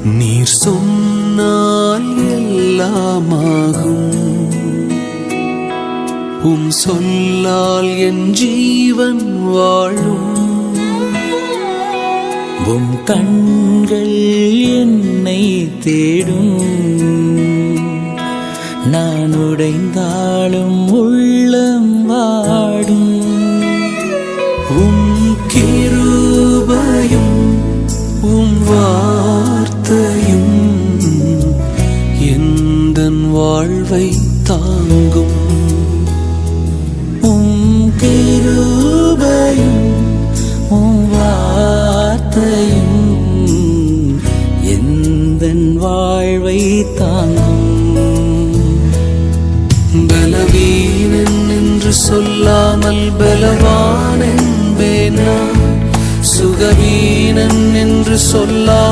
நீர் சொன்னால் எல்லாமாகும், உம் சொல்லால் என் ஜீவன் வாழும். உம் கண்கள் என்னை தேடும், நான் உடைந்தாலும் உள்ளம் வாடும். உம் கிருபையும் உம் வார்த்தையும் எந்தன் வாழ்வை தாங்கும். உம் கிருபையும் உம் வார்த்தையும் எந்தன் வாழ்வை தாங்கும். பலவீனன் என்று சொல்லாமல் பலவான் என்பேன் நான், சுகவீனன் என்று சொல்லாமல்